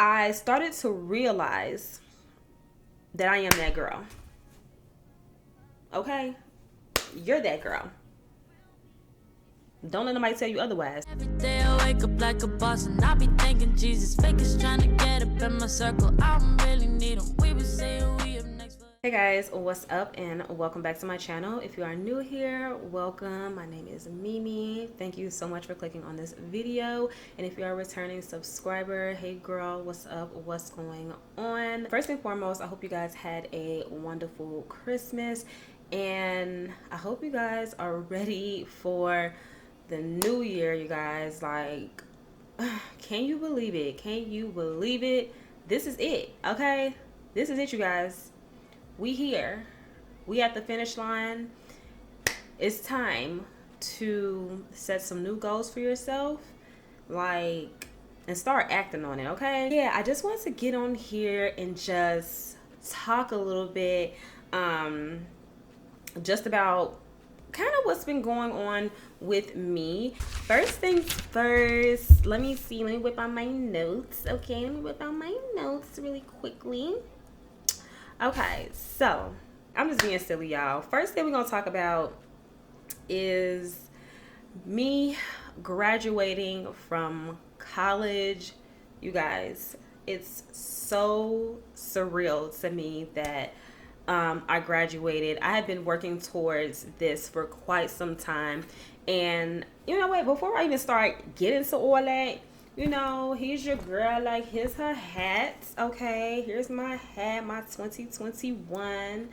I started to realize that I am that girl. Okay? You're that girl. Don't let nobody tell you otherwise. Every day I wake up like a boss and I be thinking Jesus fake is trying to get up in my circle. I don't really need him. We were saying we up next. Hey guys, what's up and welcome back to my channel. If you are new here, welcome. My name is Mimi. Thank you so much for clicking on this video. And if you are a returning subscriber, hey girl, what's up? What's going on? First and foremost, I hope you guys had a wonderful Christmas and I hope you guys are ready for the new year, you guys. Like, can you believe it? Can you believe it? This is it, okay? This is it, you guys. We here. We at the finish line. It's time to set some new goals for yourself, like, and start acting on it, okay? Yeah, I just wanted to get on here and just talk a little bit just about kind of what's been going on with me. First things first, let me whip out my notes. Okay, let me whip out my notes really quickly. Okay, so I'm just being silly, y'all. First thing we're gonna talk about is me graduating from college. You guys, it's so surreal to me that I graduated. I have been working towards this for quite some time. And you know what, before I even start getting to all that, you know, here's your girl, like, here's her hat, okay? Here's my hat, my 2021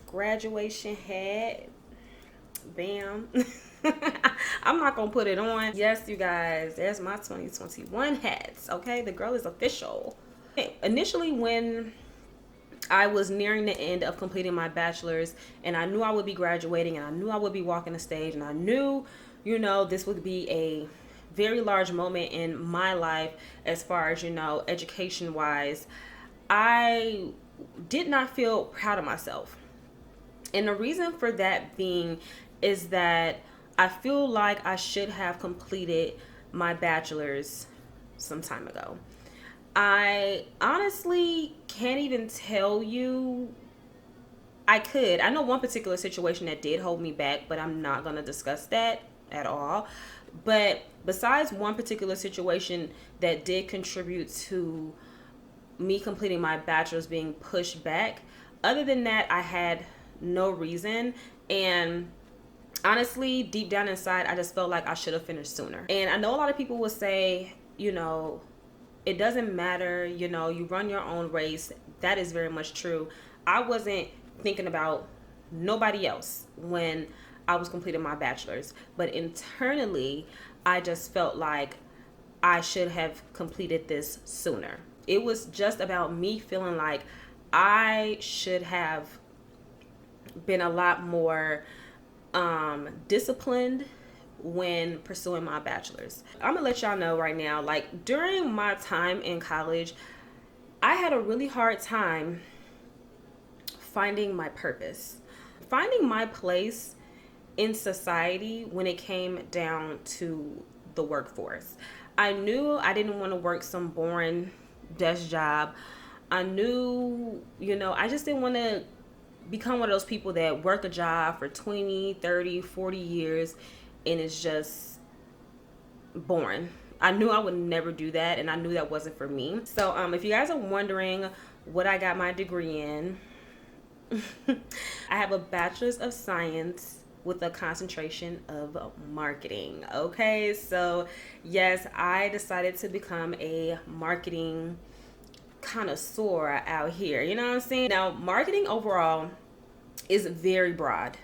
graduation hat. Bam. I'm not gonna put it on. Yes, you guys, there's my 2021 hats, okay? The girl is official. Initially, when I was nearing the end of completing my bachelor's and I knew I would be graduating and I knew I would be walking the stage and I knew, you know, this would be a very large moment in my life as far as, you know, education wise, I did not feel proud of myself. And the reason for that being is that I feel like I should have completed my bachelor's some time ago. I honestly can't even tell you. I know one particular situation that did hold me back, but I'm not going to discuss that at all. But besides one particular situation that did contribute to me completing my bachelor's being pushed back, other than that, I had no reason. And honestly, deep down inside, I just felt like I should have finished sooner. And I know a lot of people will say, you know, it doesn't matter, you know, you run your own race. That is very much true. I wasn't thinking about nobody else when I was completing my bachelor's, but internally, I just felt like I should have completed this sooner. It was just about me feeling like I should have been a lot more disciplined when pursuing my bachelor's. I'm gonna let y'all know right now, like, during my time in college, I had a really hard time finding my purpose, finding my place in society when it came down to the workforce. I knew I didn't want to work some boring desk job. I knew, you know, I just didn't want to become one of those people that work a job for 20, 30, 40 years and it's just boring. I knew I would never do that, and I knew that wasn't for me. So if you guys are wondering what I got my degree in, I have a bachelor's of science with a concentration of marketing. Okay, so yes, I decided to become a marketing connoisseur out here. You know what I'm saying? Now, marketing overall is very broad.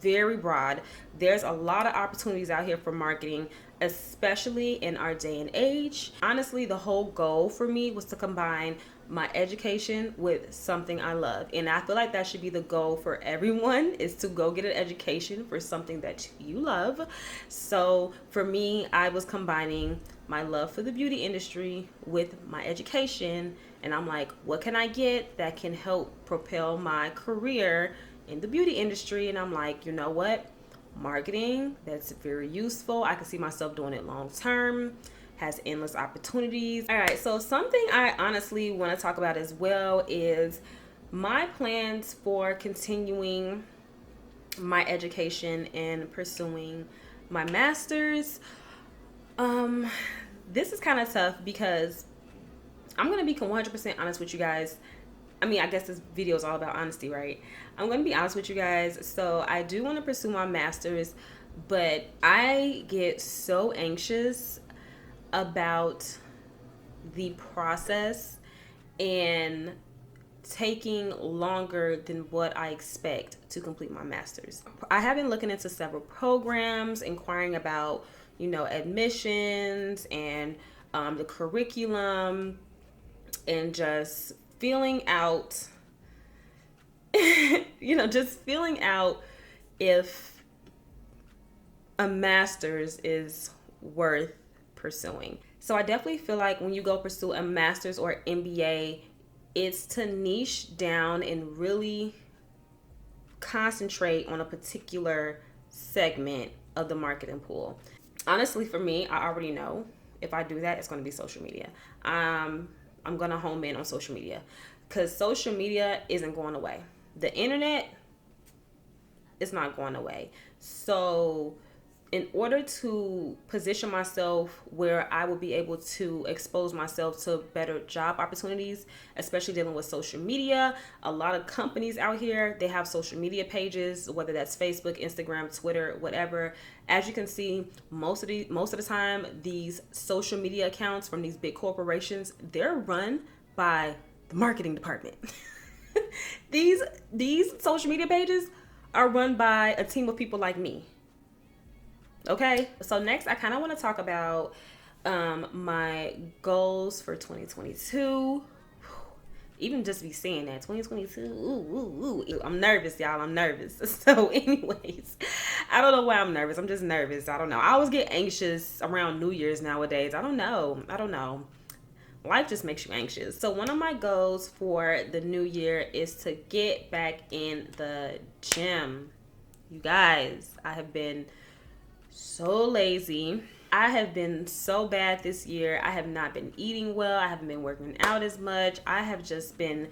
Very broad. There's a lot of opportunities out here for marketing, especially in our day and age. Honestly, the whole goal for me was to combine my education with something I love. And I feel like that should be the goal for everyone, is to go get an education for something that you love. So for me, I was combining my love for the beauty industry with my education. And I'm like, what can I get that can help propel my career in the beauty industry? And I'm like, you know what? Marketing, that's very useful. I can see myself doing it long term. has endless opportunities. All right, so something I honestly want to talk about as well is my plans for continuing my education and pursuing my master's. This is kind of tough because I'm going to be 100% honest with you guys. I mean, I guess this video is all about honesty, right? I'm going to be honest with you guys. So I do want to pursue my master's, but I get so anxious about the process and taking longer than what I expect to complete my master's. I have been looking into several programs, inquiring about, admissions and the curriculum, and just feeling out, just feeling out if a master's is worth pursuing. So I definitely feel like when you go pursue a master's or MBA, it's to niche down and really concentrate on a particular segment of the marketing pool. Honestly, for me, I already know if I do that, it's going to be social media. I'm going to home in on social media because social media isn't going away. The internet is not going away. So in order to position myself where I will be able to expose myself to better job opportunities, especially dealing with social media, a lot of companies out here, they have social media pages, whether that's Facebook, Instagram, Twitter, whatever. As you can see, most of the time, these social media accounts from these big corporations, they're run by the marketing department. These social media pages are run by a team of people like me. Okay, so next I kind of want to talk about my goals for 2022. Even just be saying that 2022, I'm nervous, y'all. I'm nervous. So anyways, I don't know why I'm nervous. I'm just nervous. I don't know. I always get anxious around New Year's nowadays. I don't know. Life just makes you anxious. So one of my goals for the new year is to get back in the gym. You guys, I have been so lazy. I have been so bad this year. I have not been eating well. I haven't been working out as much. I have just been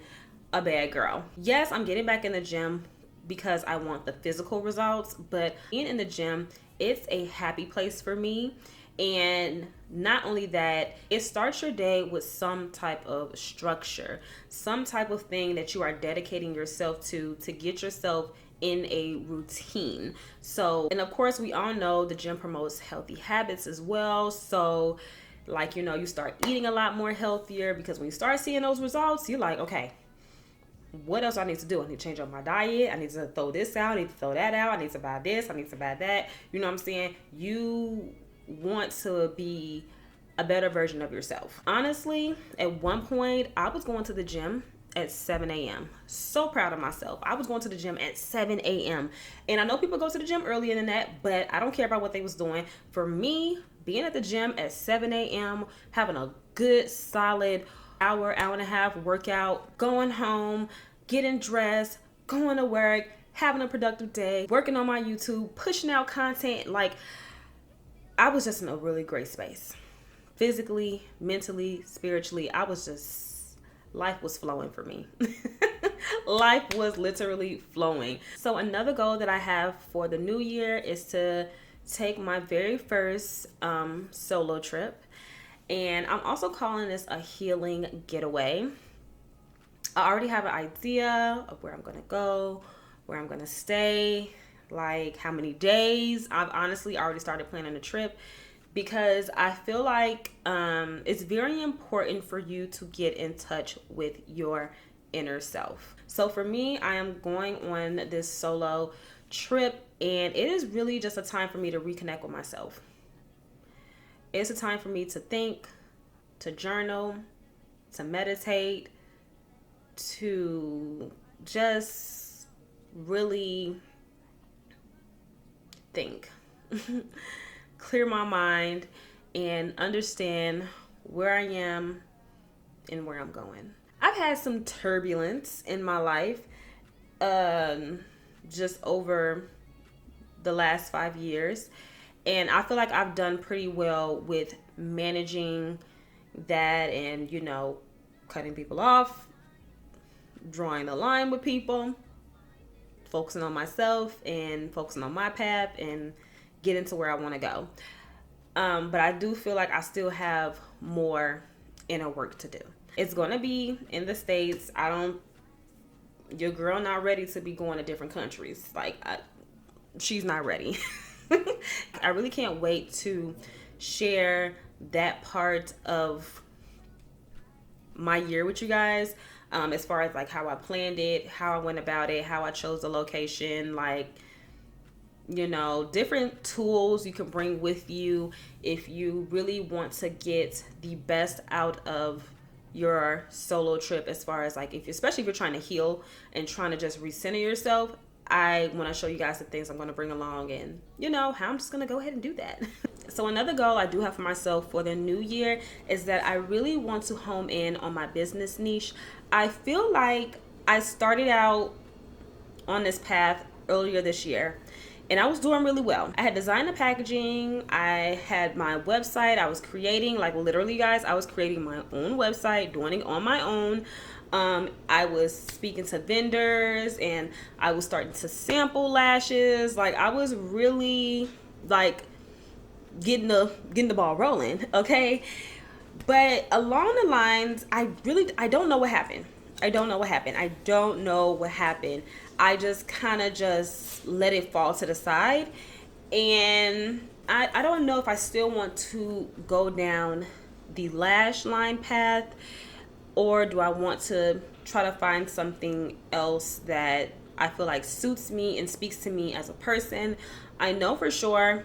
a bad girl. Yes, I'm getting back in the gym because I want the physical results, but being in the gym, it's a happy place for me. And not only that, it starts your day with some type of structure, some type of thing that you are dedicating yourself to get yourself in a routine. So, and of course, we all know the gym promotes healthy habits as well. So, like, you start eating a lot more healthier because when you start seeing those results, you're like, okay, what else I need to do? I need to change up my diet. I need to throw this out. I need to throw that out. I need to buy this. I need to buy that. You know what I'm saying? You want to be a better version of yourself. Honestly, at one point, I was going to the gym at 7 a.m. So proud of myself. I was going to the gym at 7 a.m. And I know people go to the gym earlier than that, but I don't care about what they was doing. For me, being at the gym at 7 a.m., having a good, solid hour and a half workout, going home, getting dressed, going to work, having a productive day, working on my YouTube, pushing out content. Like, I was just in a really great space. Physically, mentally, spiritually, life was flowing for me. Life was literally flowing. So another goal that I have for the new year is to take my very first solo trip. And I'm also calling this a healing getaway. I already have an idea of where I'm going to go, where I'm going to stay, like how many days. I've honestly already started planning a trip, because I feel like it's very important for you to get in touch with your inner self. So for me, I am going on this solo trip, and it is really just a time for me to reconnect with myself. It's a time for me to think, to journal, to meditate, to just really think. Clear my mind and understand where I am and where I'm going. I've had some turbulence in my life just over the last 5 years, And I feel like I've done pretty well with managing that and, cutting people off, drawing the line with people, focusing on myself and focusing on my path and getting to where I want to go. But I do feel like I still have more inner work to do. It's going to be in the States. Your girl not ready to be going to different countries. She's not ready. I really can't wait to share that part of my year with you guys, as far as like how I planned it, how I went about it, how I chose the location, different tools you can bring with you if you really want to get the best out of your solo trip, as far as especially if you're trying to heal and trying to just recenter yourself. I want to show you guys the things I'm going to bring along and how I'm just going to go ahead and do that. So another goal I do have for myself for the new year is that I really want to home in on my business niche. I feel like I started out on this path earlier this year and I was doing really well. I had designed the packaging. I had my website. I was creating, literally guys, I was creating my own website, doing it on my own. I was speaking to vendors and I was starting to sample lashes. I was really getting the ball rolling. Okay. But along the lines, I don't know what happened. I don't know what happened. I just kind of just let it fall to the side. And I don't know if I still want to go down the lash line path, or do I want to try to find something else that I feel like suits me and speaks to me as a person. I know for sure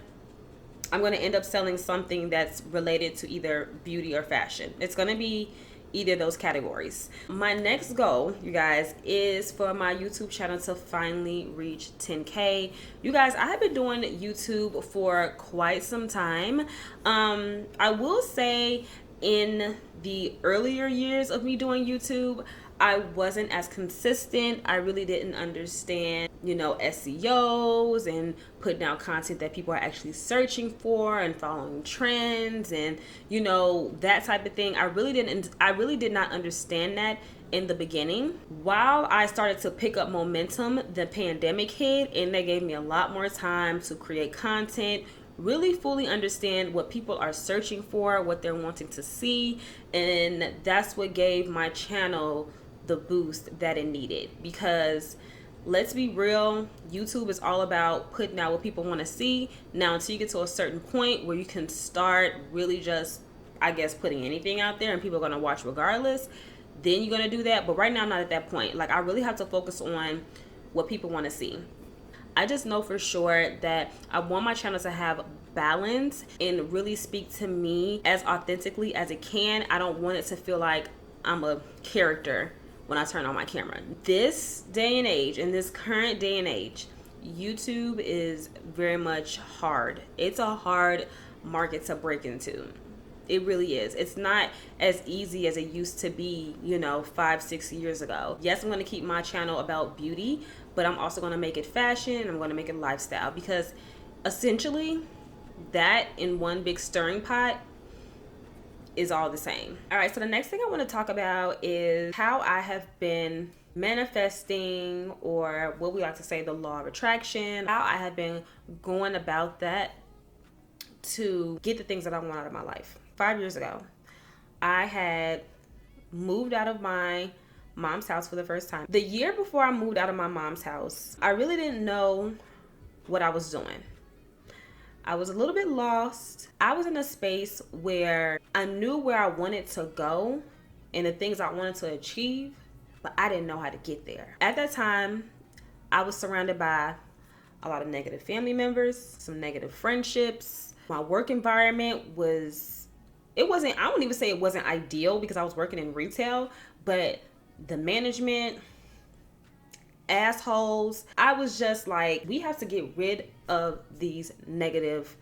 I'm going to end up selling something that's related to either beauty or fashion. It's going to be either of those categories. My next goal, you guys, is for my YouTube channel to finally reach 10K. You guys, I have been doing YouTube for quite some time. I will say in the earlier years of me doing YouTube, I wasn't as consistent. I really didn't understand, SEOs and putting out content that people are actually searching for and following trends and, that type of thing. I really did not understand that in the beginning. While I started to pick up momentum, the pandemic hit and they gave me a lot more time to create content, really fully understand what people are searching for, what they're wanting to see. And that's what gave my channel the boost that it needed. Because let's be real, YouTube is all about putting out what people want to see. Now, until you get to a certain point where you can start really just, putting anything out there and people are going to watch regardless, then you're going to do that. But right now, I'm not at that point. I really have to focus on what people want to see. I just know for sure that I want my channel to have balance and really speak to me as authentically as it can. I don't want it to feel like I'm a character when I turn on my camera. This day and age, in this current day and age, YouTube is very much hard. It's a hard market to break into. It really is. It's not as easy as it used to be, 5-6 years ago. Yes, I'm going to keep my channel about beauty, but I'm also going to make it fashion. I'm going to make it lifestyle, because essentially that in one big stirring pot is all the same. All right, so the next thing I want to talk about is how I have been manifesting, or what we like to say, the law of attraction, how I have been going about that to get the things that I want out of my life. 5 years ago, I had moved out of my mom's house for the first time. The year before I moved out of my mom's house, I really didn't know what I was doing. I was a little bit lost. I was in a space where I knew where I wanted to go and the things I wanted to achieve, but I didn't know how to get there. At that time, I was surrounded by a lot of negative family members, some negative friendships. My work environment I wouldn't even say it wasn't ideal, because I was working in retail, but the management, assholes. I was just like, we have to get rid of these negative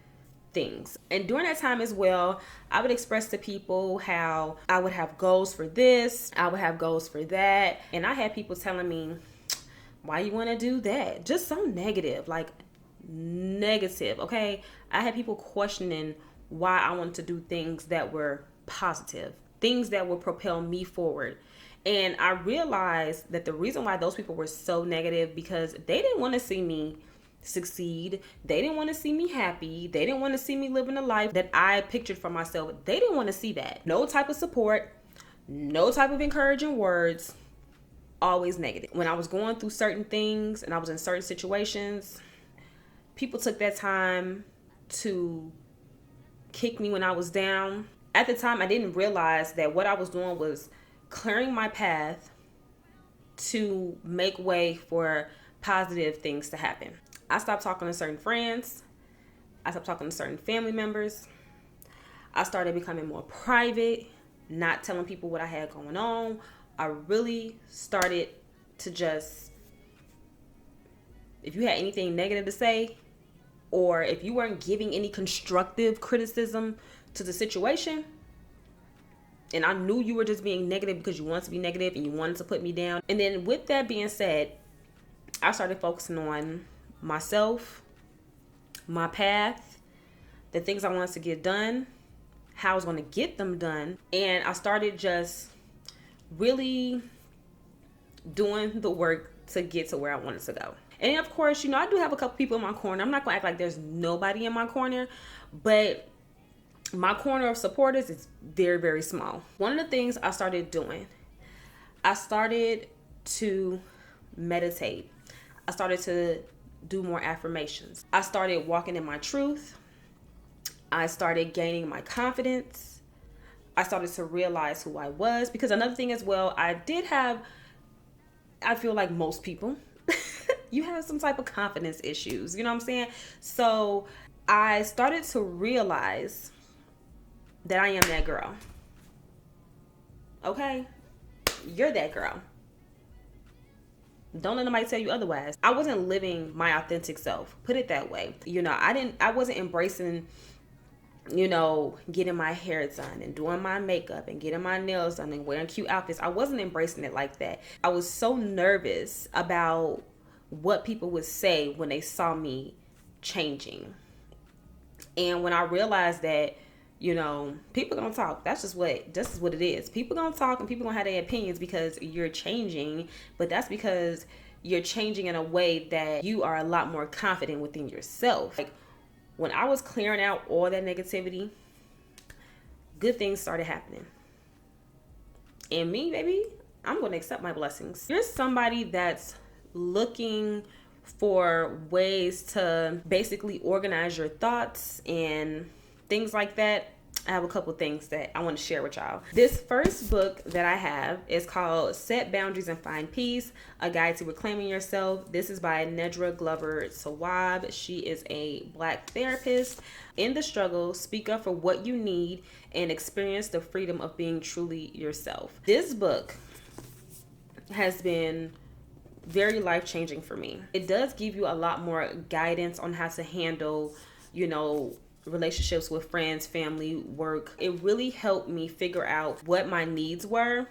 things. And during that time as well, I would express to people how I would have goals for this, I would have goals for that. And I had people telling me, why you want to do that? Just so negative, negative, okay? I had people questioning why I wanted to do things that were positive, things that would propel me forward. And I realized that the reason why those people were so negative because they didn't want to see me succeed. They didn't want to see me happy. They didn't want to see me living a life that I pictured for myself. They didn't want to see that. No type of support, no type of encouraging words, always negative. When I was going through certain things and I was in certain situations, people took that time to kick me when I was down. At the time, I didn't realize that what I was doing was clearing my path to make way for positive things to happen. I stopped talking to certain friends. I stopped talking to certain family members. I started becoming more private, not telling people what I had going on. I really started to just, if you had anything negative to say, or if you weren't giving any constructive criticism to the situation, and I knew you were just being negative because you wanted to be negative and you wanted to put me down. And then with that being said, I started focusing on myself, my path, the things I wanted to get done, how I was going to get them done. And I started just really doing the work to get to where I wanted to go. And of course, you know, I do have a couple people in my corner. I'm not going to act like there's nobody in my corner, but my corner of supporters is very, very small. One of the things I started doing, I started to meditate. I started to do more affirmations. I started walking in my truth. I started gaining my confidence. I started to realize who I was. Because another thing as well, I feel like most people, you have some type of confidence issues. You know what I'm saying? So I started to realize that I am that girl. Okay? You're that girl. Don't let nobody tell you otherwise. I wasn't living my authentic self. Put it that way. You know, I wasn't embracing, you know, getting my hair done and doing my makeup and getting my nails done and wearing cute outfits. I wasn't embracing it like that. I was so nervous about what people would say when they saw me changing. And when I realized that, you know, people gonna talk. This is what it is. People gonna talk and people gonna have their opinions because you're changing, but that's because you're changing in a way that you are a lot more confident within yourself. Like when I was clearing out all that negativity, good things started happening. And me, baby, I'm gonna accept my blessings. You're somebody that's looking for ways to basically organize your thoughts and things like that. I have a couple things that I want to share with y'all. This first book that I have is called Set Boundaries and Find Peace, A Guide to Reclaiming Yourself. This is by Nedra Glover Sawab. She is a Black therapist. In the struggle, speak up for what you need and experience the freedom of being truly yourself. This book has been very life-changing for me. It does give you a lot more guidance on how to handle, you know, relationships with friends, family, work. It really helped me figure out what my needs were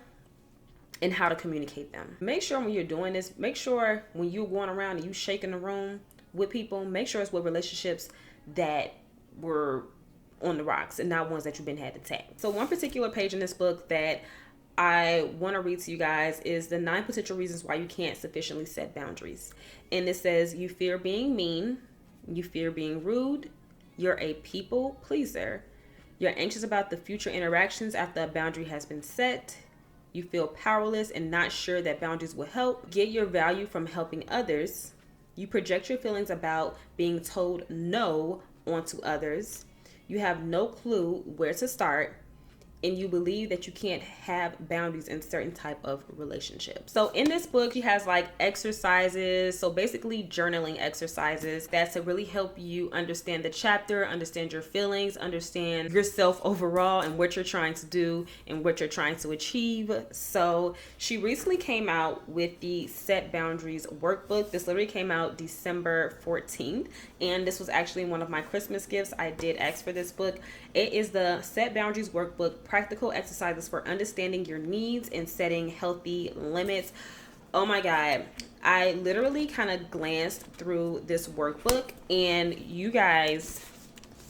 and how to communicate them. Make sure when you're doing this, make sure when you're going around and you shaking the room with people, make sure it's with relationships that were on the rocks and not ones that you've been had to tag. So one particular page in this book that I want to read to you guys is the 9 potential reasons why you can't sufficiently set boundaries. And it says, you fear being mean, you fear being rude, you're a people pleaser, you're anxious about the future interactions after a boundary has been set, you feel powerless and not sure that boundaries will help, get your value from helping others, you project your feelings about being told no onto others, you have no clue where to start, and you believe that you can't have boundaries in certain type of relationships. So in this book, she has like exercises. So basically journaling exercises that's to really help you understand the chapter, understand your feelings, understand yourself overall and what you're trying to do and what you're trying to achieve. So she recently came out with the Set Boundaries Workbook. This literally came out December 14th. And this was actually one of my Christmas gifts. I did ask for this book. It is the Set Boundaries Workbook, practical exercises for understanding your needs and setting healthy limits. Oh my God. I literally kind of glanced through this workbook, and you guys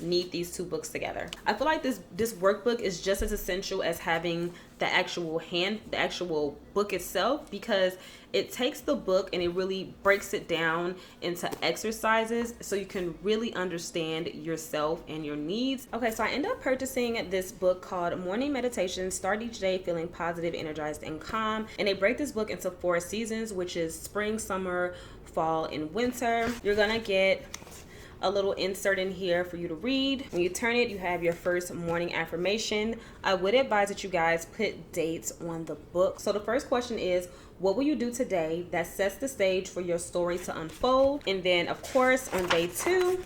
need these two books together. I feel like this workbook is just as essential as having the actual book itself, because it takes the book and it really breaks it down into exercises so you can really understand yourself and your needs. Okay, so I ended up purchasing this book called Morning Meditation, Start Each Day Feeling Positive, Energized, and Calm. And they break this book into 4 seasons, which is spring, summer, fall, and winter. You're gonna get a little insert in here for you to read. When you turn it, you have your first morning affirmation. I would advise that you guys put dates on the book. So the first question is, what will you do today that sets the stage for your story to unfold? And then, of course, on day 2,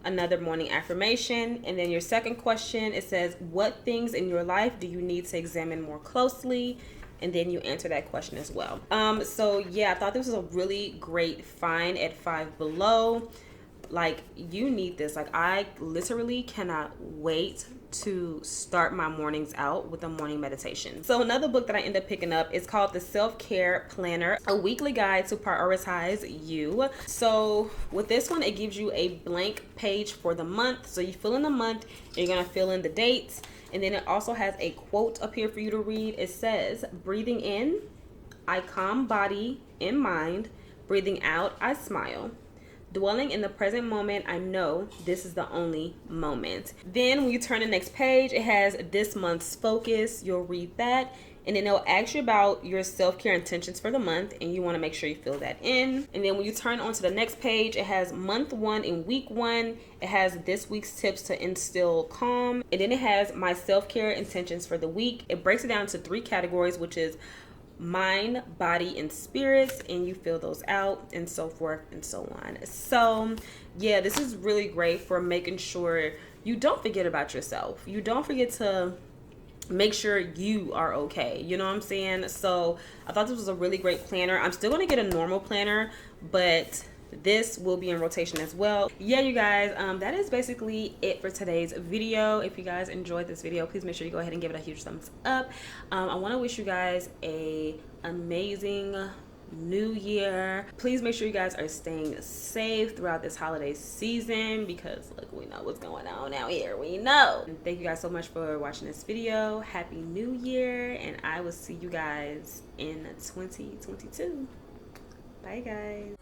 another morning affirmation. And then your second question, it says, what things in your life do you need to examine more closely? And then you answer that question as well. So yeah, I thought this was a really great find at Five Below. Like, you need this. Like, I literally cannot wait to start my mornings out with a morning meditation. So another book that I end up picking up is called The Self-Care Planner, a weekly guide to prioritize you. So with this one, it gives you a blank page for the month. So you fill in the month, you're gonna fill in the dates, and then it also has a quote up here for you to read. It says, breathing in, I calm body and mind. Breathing out, I smile. Dwelling in the present moment, I know this is the only moment. Then when you turn the next page, it has this month's focus. You'll read that, and then it'll ask you about your self-care intentions for the month, and you want to make sure you fill that in. And then when you turn onto the next page, it has month 1 and week 1. It has this week's tips to instill calm, and then it has my self-care intentions for the week. It breaks it down to 3 categories, which is mind, body, and spirits, and you fill those out, and so forth and so on. So yeah, this is really great for making sure you don't forget about yourself. You don't forget to make sure you are okay, you know what I'm saying? So I thought this was a really great planner. I'm still gonna get a normal planner, but this will be in rotation as well. Yeah, you guys, that is basically it for today's video. If you guys enjoyed this video, please make sure you go ahead and give it a huge thumbs up. I want to wish you guys a amazing new year. Please make sure you guys are staying safe throughout this holiday season, because look, we know what's going on out here. We know. And thank you guys so much for watching this video. Happy New Year, and I will see you guys in 2022. Bye guys.